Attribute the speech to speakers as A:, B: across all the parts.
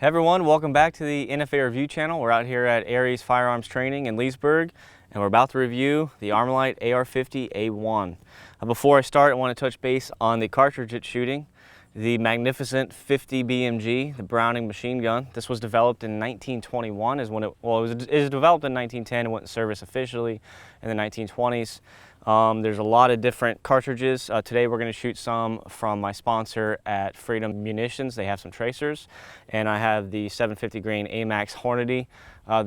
A: Hey everyone, welcome back to the NFA Review channel. We're out here at Aries Firearms Training in Leesburg, and we're about to review the Armalite AR50A1. Before I start, I want to touch base on the cartridge it's shooting. The magnificent 50 BMG, the Browning machine gun. This was developed in 1921, it was developed in 1910 and went in service officially in the 1920s. There's a lot of different cartridges. Today we're going to shoot some from my sponsor at Freedom Munitions. They have some tracers, and I have the 750 grain AMAX Hornady.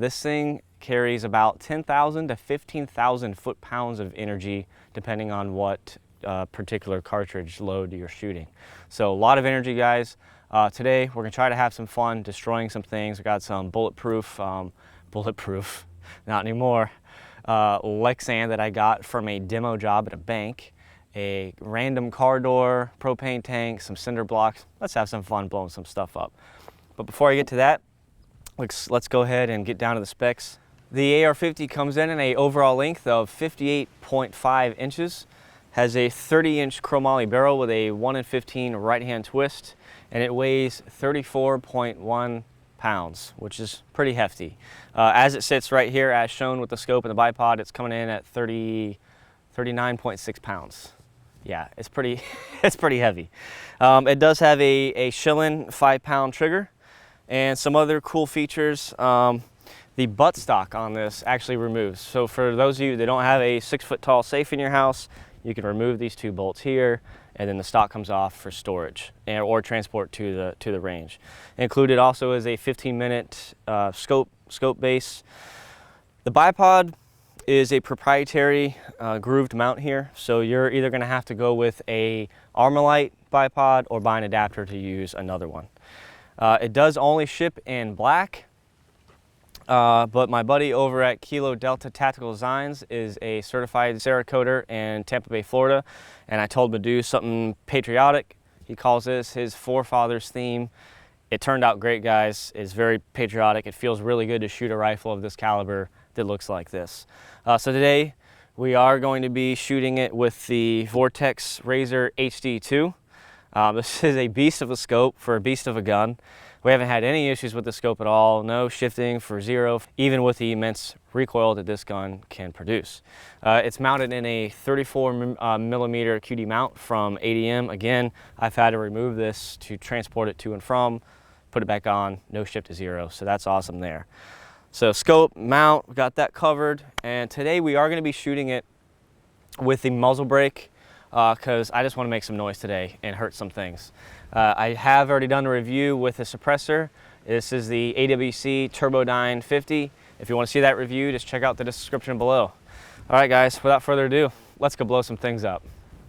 A: This thing carries about 10,000 to 15,000 foot-pounds of energy depending on what particular cartridge load you're shooting. So a lot of energy, guys. Today we're going to try to have some fun destroying some things. We got some bulletproof, not anymore, Lexan that I got from a demo job at a bank, a random car door, propane tank, some cinder blocks. Let's have some fun blowing some stuff up. But before I get to that, let's go ahead and get down to the specs. The AR-50 comes in an overall length of 58.5 inches, has a 30-inch chromoly barrel with a 1 in 15 right-hand twist, and it weighs 34.1 pounds, which is pretty hefty. As it sits right here, as shown with the scope and the bipod, it's coming in at 39.6 pounds. Yeah, it's pretty, it's pretty heavy. It does have a Schillen 5-pound trigger and some other cool features. The buttstock on this actually removes. So for those of you that don't have a 6-foot-tall safe in your house, you can remove these two bolts here, and then the stock comes off for storage or transport to the range. Included also is a 15-minute scope base. The bipod is a proprietary grooved mount here, so you're either going to have to go with a Armalite bipod or buy an adapter to use another one. It does only ship in black. But my buddy over at Kilo Delta Tactical Designs is a certified Cerakoter in Tampa Bay, Florida, and I told him to do something patriotic. He calls this his forefathers theme. It turned out great, guys. It's very patriotic. It feels really good to shoot a rifle of this caliber that looks like this. So today we are going to be shooting it with the Vortex Razor HD2. This is a beast of a scope for a beast of a gun. We haven't had any issues with the scope at all, no shifting for zero, even with the immense recoil that this gun can produce. It's mounted in a 34 millimeter QD mount from ADM. Again, I've had to remove this to transport it to and from, put it back on, no shift to zero, so that's awesome there. So scope, mount, we got that covered, and today we are going to be shooting it with the muzzle brake, because I just want to make some noise today and hurt some things. I have already done a review with a suppressor. This is the AWC Turbodyne 50. If you want to see that review, just check out the description below. All right, guys, without further ado, let's go blow some things up.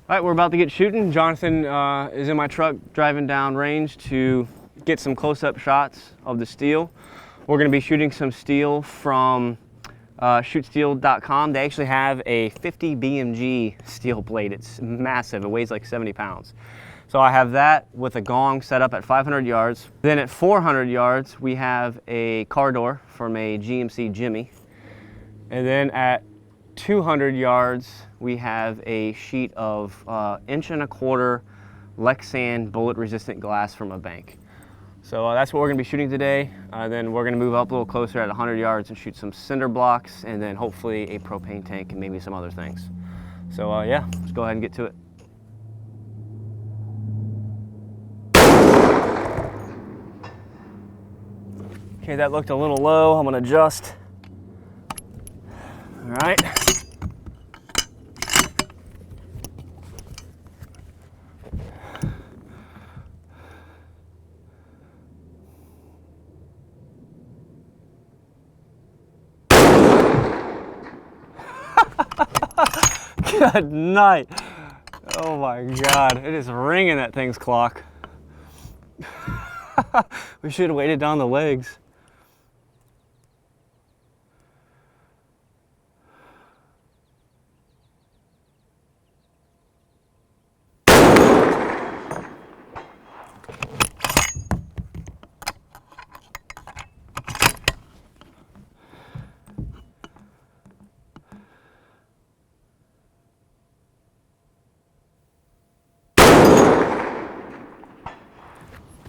A: All right, we're about to get shooting. Jonathan is in my truck driving down range to get some close-up shots of the steel. We're going to be shooting some steel from shootsteel.com. They actually have a 50 BMG steel blade. It's massive. It weighs like 70 pounds. So I have that with a gong set up at 500 yards. Then at 400 yards, we have a car door from a GMC Jimmy. And then at 200 yards, we have a sheet of 1.25 inch Lexan bullet-resistant glass from a bank. So that's what we're going to be shooting today. Then we're going to move up a little closer at 100 yards and shoot some cinder blocks, and then hopefully a propane tank and maybe some other things. So yeah, let's go ahead and get to it. Okay, that looked a little low. I'm going to adjust. All right. Good night. Oh my God, it is ringing that thing's clock. We should have waited down the legs.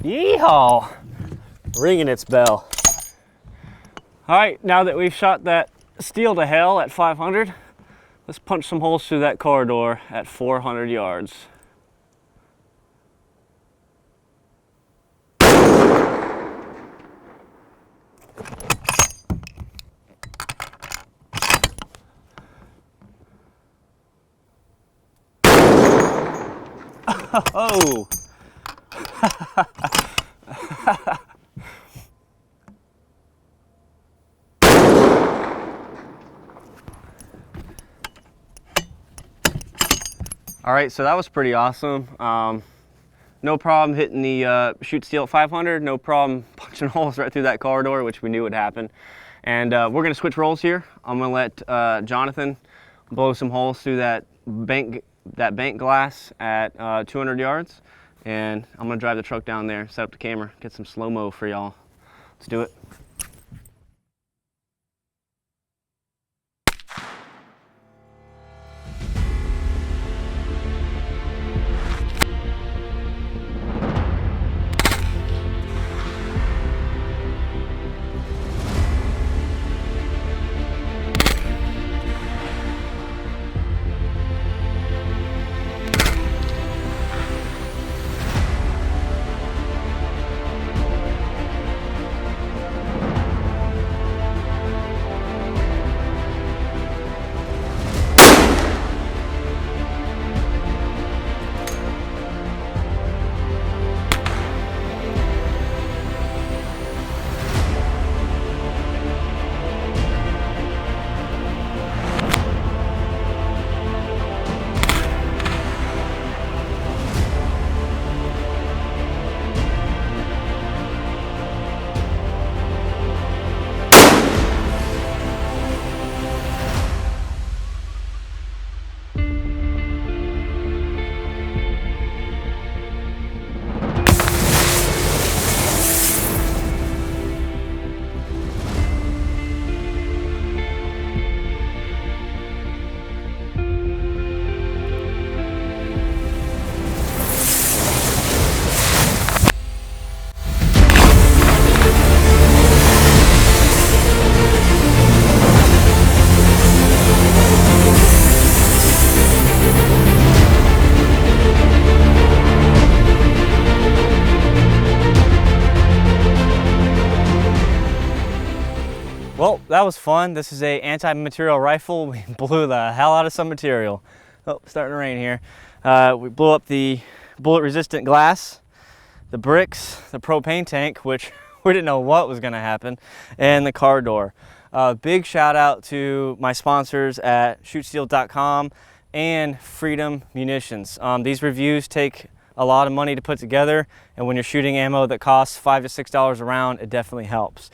A: Yeehaw! ringing its bell. All right, now that we've shot that steel to hell at 500, let's punch some holes through that car door at 400 yards. Oh! All right, so that was pretty awesome. No problem hitting the shoot steel at 500, no problem punching holes right through that car door, which we knew would happen. And we're gonna switch roles here. I'm gonna let Jonathan blow some holes through that bank glass at 200 yards. And I'm gonna drive the truck down there, set up the camera, get some slow-mo for y'all. Let's do it. Well, that was fun. This is a anti-material rifle. We blew the hell out of some material. Oh, starting to rain here. We blew up the bullet-resistant glass, the bricks, the propane tank, which we didn't know what was gonna happen, and the car door. Big shout out to my sponsors at shootsteel.com and Freedom Munitions. These reviews take a lot of money to put together, and when you're shooting ammo that costs $5 to $6 a round, it definitely helps.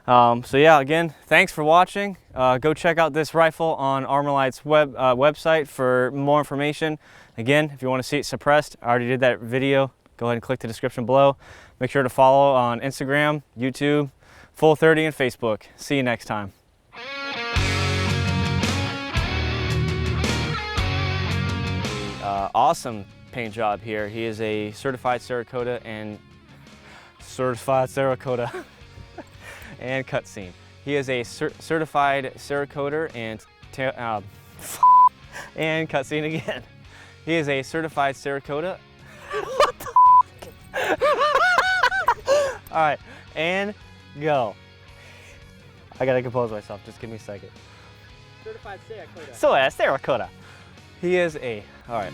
A: So yeah, again, thanks for watching. Go check out this rifle on Armalite's website for more information. Again, if you want to see it suppressed, I already did that video. Go ahead and click the description below. Make sure to follow on Instagram, YouTube, Full30, and Facebook. See you next time. Awesome paint job here. He is a certified Cerakote and and cutscene. He is a certified Cerakoter and and cutscene again. He is a certified Cerakote. What the All right, and go. I gotta compose myself. Just give me a second.
B: Certified Cerakote.
A: So Cerakote. He is a. All right.